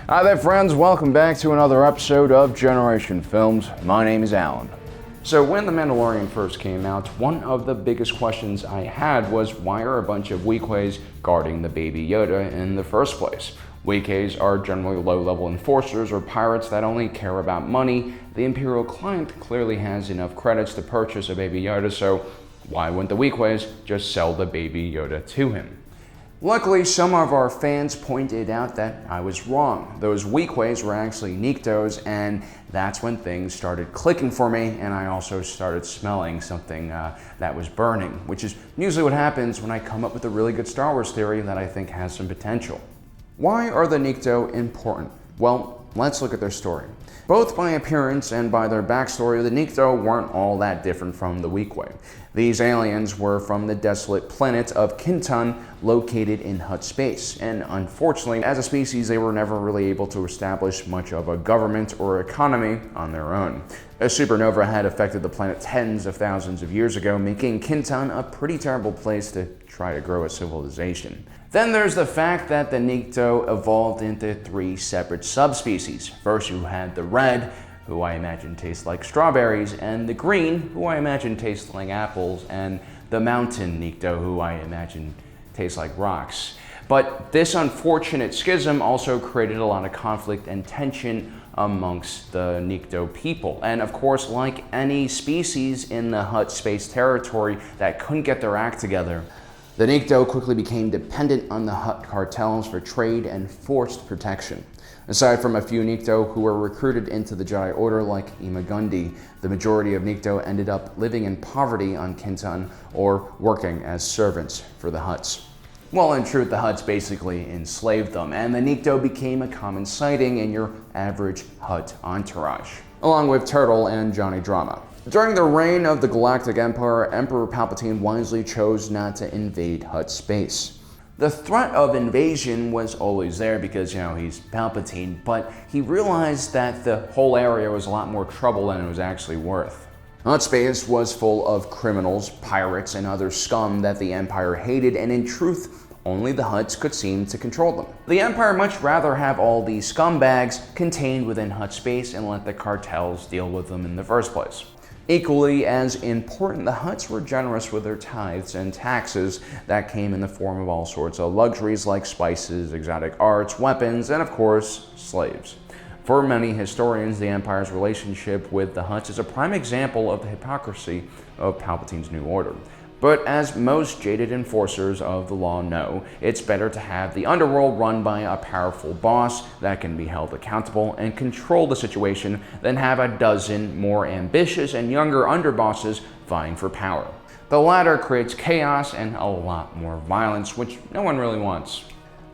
Hi there, friends. Welcome back to another episode of Generation Films. My name is Alan. So when The Mandalorian first came out, one of the biggest questions I had was why are a bunch of Weequays guarding the baby Yoda in the first place? Weequays are generally low-level enforcers or pirates that only care about money. The Imperial client clearly has enough credits to purchase a baby Yoda, so why wouldn't the Weequays just sell the baby Yoda to him? Luckily, some of our fans pointed out that I was wrong. Those Weequays were actually Niktos, and that's when things started clicking for me, and I also started smelling something that was burning, which is usually what happens when I come up with a really good Star Wars theory that I think has some potential. Why are the Nikto important? Well, let's look at their story. Both by appearance and by their backstory, the Nikto weren't all that different from the Weequay. These aliens were from the desolate planet of Kintan, located in Hutt space, and unfortunately, as a species, they were never really able to establish much of a government or economy on their own. A supernova had affected the planet tens of thousands of years ago, making Kintan a pretty terrible place to try to grow a civilization. Then there's the fact that the Nikto evolved into three separate subspecies. First you had the red, who I imagine tastes like strawberries, and the green, who I imagine tastes like apples, and the mountain Nikto, who I imagine tastes like rocks. But this unfortunate schism also created a lot of conflict and tension amongst the Nikto people. And of course, like any species in the Hutt space territory that couldn't get their act together, the Nikto quickly became dependent on the Hutt cartels for trade and forced protection. Aside from a few Nikto who were recruited into the Jedi Order like Ima-Gundy, the majority of Nikto ended up living in poverty on Kintan or working as servants for the Hutts. Well, in truth, the Hutts basically enslaved them, and the Nikto became a common sighting in your average Hutt entourage, along with Turtle and Johnny Drama. During the reign of the Galactic Empire, Emperor Palpatine wisely chose not to invade Hutt space. The threat of invasion was always there because, he's Palpatine, but he realized that the whole area was a lot more trouble than it was actually worth. Hutt space was full of criminals, pirates, and other scum that the Empire hated, and in truth, only the Hutts could seem to control them. The Empire much rather have all these scumbags contained within Hutt space and let the cartels deal with them in the first place. Equally as important, the Hutts were generous with their tithes and taxes that came in the form of all sorts of luxuries like spices, exotic arts, weapons, and of course, slaves. For many historians, the Empire's relationship with the Hutts is a prime example of the hypocrisy of Palpatine's New Order. But as most jaded enforcers of the law know, it's better to have the underworld run by a powerful boss that can be held accountable and control the situation than have a dozen more ambitious and younger underbosses vying for power. The latter creates chaos and a lot more violence, which no one really wants.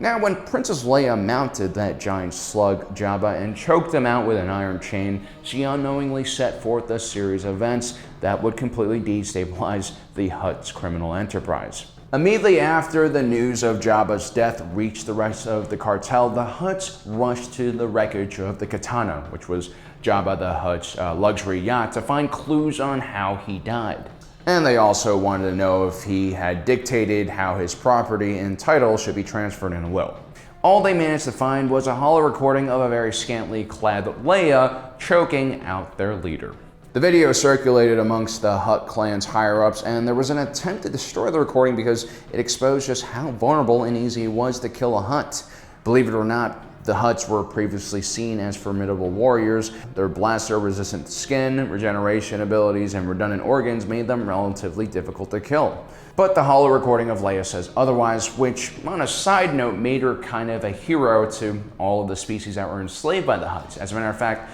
Now, when Princess Leia mounted that giant slug Jabba and choked him out with an iron chain, she unknowingly set forth a series of events that would completely destabilize the Hutt's criminal enterprise. Immediately after the news of Jabba's death reached the rest of the cartel, the Hutts rushed to the wreckage of the Katana, which was Jabba the Hutt's luxury yacht, to find clues on how he died. And they also wanted to know if he had dictated how his property and title should be transferred in a will. All they managed to find was a hollow recording of a very scantily clad Leia choking out their leader. The video circulated amongst the Hutt clan's higher-ups, and there was an attempt to destroy the recording because it exposed just how vulnerable and easy it was to kill a Hutt. Believe it or not, the Hutts were previously seen as formidable warriors. Their blaster-resistant skin, regeneration abilities, and redundant organs made them relatively difficult to kill. But the hollow recording of Leia says otherwise, which, on a side note, made her kind of a hero to all of the species that were enslaved by the Hutts. As a matter of fact,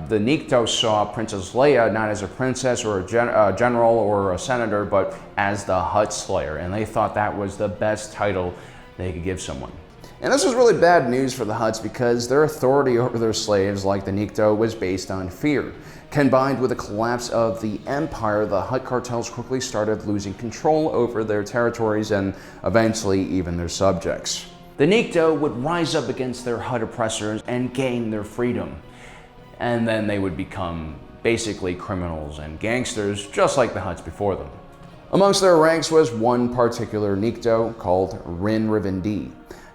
the Nikto saw Princess Leia not as a princess or a general or a senator, but as the Hutt Slayer, and they thought that was the best title they could give someone. And this was really bad news for the Hutts because their authority over their slaves, like the Nikto, was based on fear. Combined with the collapse of the Empire, the Hutt cartels quickly started losing control over their territories and eventually even their subjects. The Nikto would rise up against their Hutt oppressors and gain their freedom. And then they would become basically criminals and gangsters, just like the Hutts before them. Amongst their ranks was one particular Nikto called Rin Rivendell.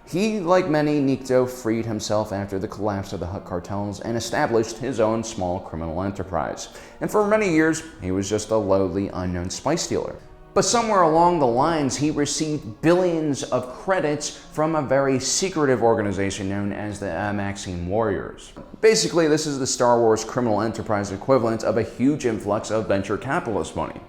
He, like many, Nikto freed himself after the collapse of the Hut cartels and established his own small criminal enterprise. And for many years, he was just a lowly, unknown spice dealer. But somewhere along the lines, he received billions of credits from a very secretive organization known as the Maxine Warriors. Basically, this is the Star Wars criminal enterprise equivalent of a huge influx of venture capitalist money.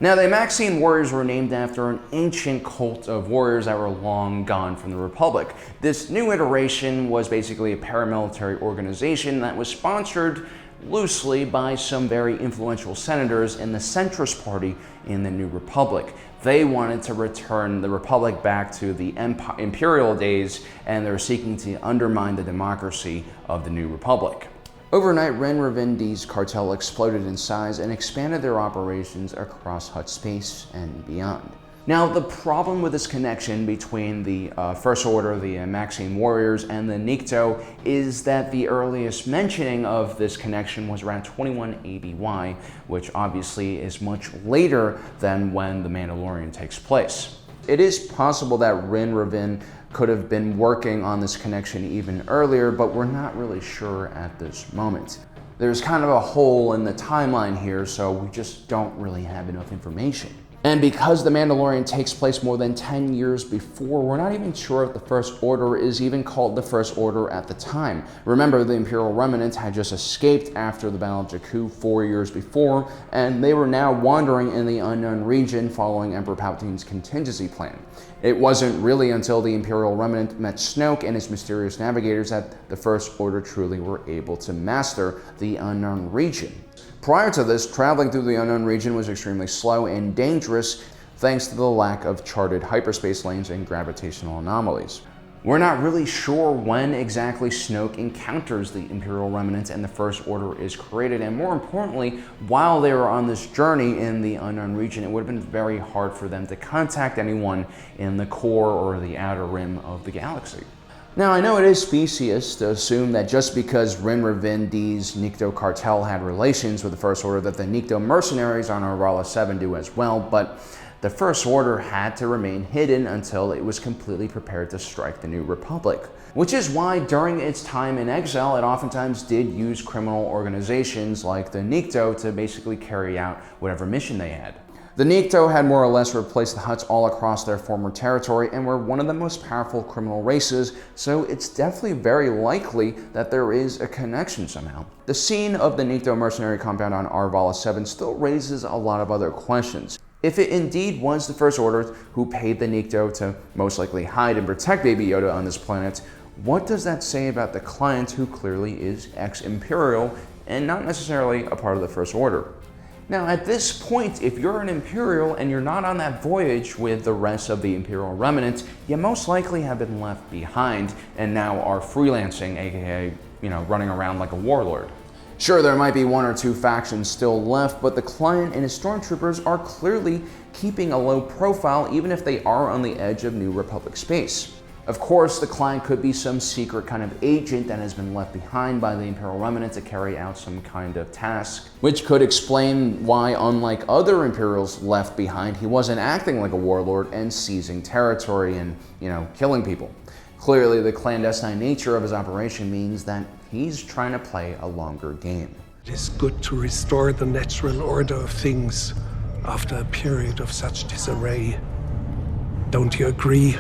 Now, the Maxine Warriors were named after an ancient cult of warriors that were long gone from the Republic. This new iteration was basically a paramilitary organization that was sponsored loosely by some very influential senators in the centrist party in the New Republic. They wanted to return the Republic back to the imperial days, and they're seeking to undermine the democracy of the New Republic. Overnight, Ren Revindi's cartel exploded in size and expanded their operations across Hutt space and beyond. Now, the problem with this connection between the First Order, the Maxine Warriors, and the Nikto is that the earliest mentioning of this connection was around 21 ABY, which obviously is much later than when The Mandalorian takes place. It is possible that Ren Revin could have been working on this connection even earlier, but we're not really sure at this moment. There's kind of a hole in the timeline here, so we just don't really have enough information. And because The Mandalorian takes place more than 10 years before, we're not even sure if the First Order is even called the First Order at the time. Remember, the Imperial Remnant had just escaped after the Battle of Jakku 4 years before, and they were now wandering in the unknown region following Emperor Palpatine's contingency plan. It wasn't really until the Imperial Remnant met Snoke and his mysterious navigators that the First Order truly were able to master the unknown region. Prior to this, traveling through the unknown region was extremely slow and dangerous thanks to the lack of charted hyperspace lanes and gravitational anomalies. We're not really sure when exactly Snoke encounters the Imperial Remnant and the First Order is created, and more importantly, while they were on this journey in the unknown region, it would have been very hard for them to contact anyone in the core or the outer rim of the galaxy. Now, I know it is specious to assume that just because Ren Revindi's Nikto cartel had relations with the First Order that the Nikto mercenaries on Arvala 7 do as well, but the First Order had to remain hidden until it was completely prepared to strike the New Republic. Which is why during its time in exile, it oftentimes did use criminal organizations like the Nikto to basically carry out whatever mission they had. The Nikto had more or less replaced the Hutts all across their former territory and were one of the most powerful criminal races, so it's definitely very likely that there is a connection somehow. The scene of the Nikto mercenary compound on Arvala 7 still raises a lot of other questions. If it indeed was the First Order who paid the Nikto to most likely hide and protect Baby Yoda on this planet, what does that say about the client who clearly is ex-Imperial and not necessarily a part of the First Order? Now, at this point, if you're an Imperial and you're not on that voyage with the rest of the Imperial Remnant, you most likely have been left behind and now are freelancing, aka, running around like a warlord. Sure, there might be one or two factions still left, but the client and his stormtroopers are clearly keeping a low profile even if they are on the edge of New Republic space. Of course, the client could be some secret kind of agent that has been left behind by the Imperial Remnant to carry out some kind of task, which could explain why, unlike other Imperials left behind, he wasn't acting like a warlord and seizing territory and, killing people. Clearly, the clandestine nature of his operation means that he's trying to play a longer game. It is good to restore the natural order of things after a period of such disarray. Don't you agree?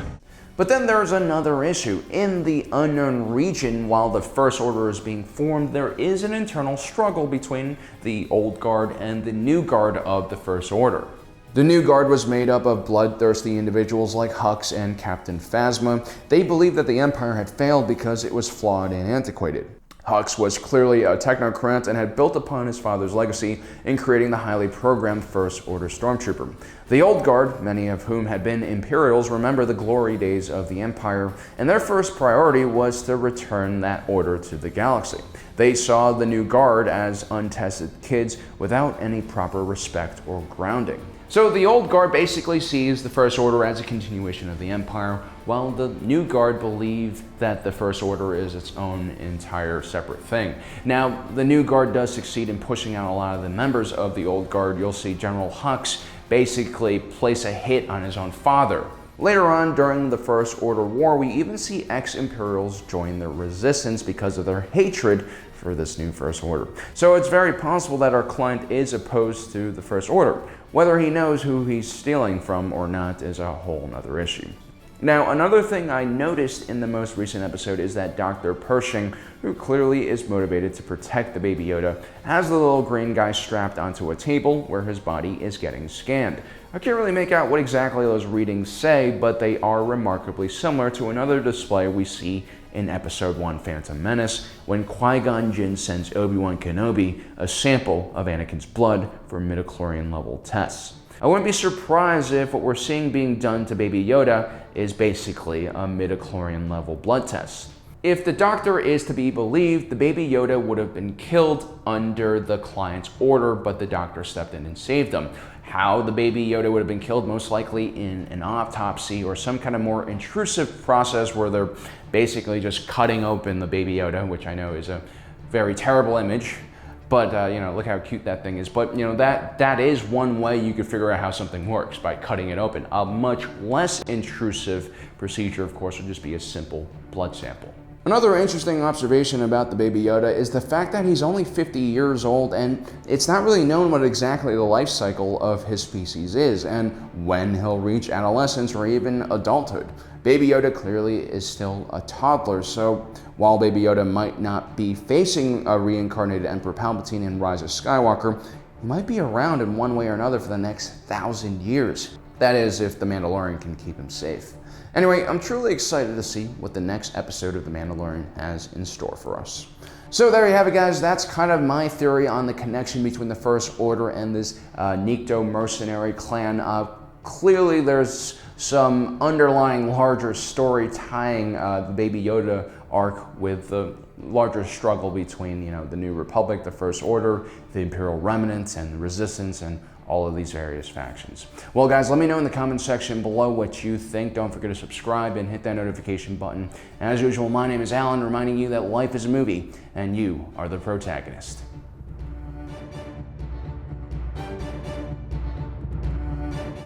But then there's another issue. In the unknown region, while the First Order is being formed, there is an internal struggle between the old guard and the new guard of the First Order. The new guard was made up of bloodthirsty individuals like Hux and Captain Phasma. They believed that the Empire had failed because it was flawed and antiquated. Hux was clearly a technocrat and had built upon his father's legacy in creating the highly programmed First Order Stormtrooper. The Old Guard, many of whom had been Imperials, remember the glory days of the Empire, and their first priority was to return that order to the galaxy. They saw the new guard as untested kids without any proper respect or grounding. So the Old Guard basically sees the First Order as a continuation of the Empire, while the New Guard believe that the First Order is its own entire separate thing. Now, the New Guard does succeed in pushing out a lot of the members of the Old Guard. You'll see General Hux basically place a hit on his own father. Later on, during the First Order War, we even see ex-Imperials join the Resistance because of their hatred for this new First Order. So it's very possible that our client is opposed to the First Order. Whether he knows who he's stealing from or not is a whole nother issue. Now, another thing I noticed in the most recent episode is that Dr. Pershing, who clearly is motivated to protect the Baby Yoda, has the little green guy strapped onto a table where his body is getting scanned. I can't really make out what exactly those readings say, but they are remarkably similar to another display we see in Episode 1 Phantom Menace, when Qui-Gon Jinn sends Obi-Wan Kenobi a sample of Anakin's blood for midichlorian level tests. I wouldn't be surprised if what we're seeing being done to Baby Yoda is basically a midichlorian level blood test. If the Doctor is to be believed, the Baby Yoda would have been killed under the client's order, but the Doctor stepped in and saved them. How the Baby Yoda would have been killed, most likely in an autopsy or some kind of more intrusive process where they're basically just cutting open the Baby Yoda, which I know is a very terrible image. But, look how cute that thing is. But, that is one way you could figure out how something works, by cutting it open. A much less intrusive procedure, of course, would just be a simple blood sample. Another interesting observation about the Baby Yoda is the fact that he's only 50 years old, and it's not really known what exactly the life cycle of his species is, and when he'll reach adolescence or even adulthood. Baby Yoda clearly is still a toddler, so while Baby Yoda might not be facing a reincarnated Emperor Palpatine in Rise of Skywalker, he might be around in one way or another for the next 1,000 years. That is, if the Mandalorian can keep him safe. Anyway, I'm truly excited to see what the next episode of The Mandalorian has in store for us. So there you have it, guys. That's kind of my theory on the connection between the First Order and this Nikto mercenary clan. Clearly, there's some underlying larger story tying the Baby Yoda arc with the larger struggle between, the New Republic, the First Order, the Imperial Remnants, and the Resistance, and all of these various factions. Well, guys, let me know in the comment section below what you think. Don't forget to subscribe and hit that notification button. And as usual, my name is Alan, reminding you that life is a movie, and you are the protagonist.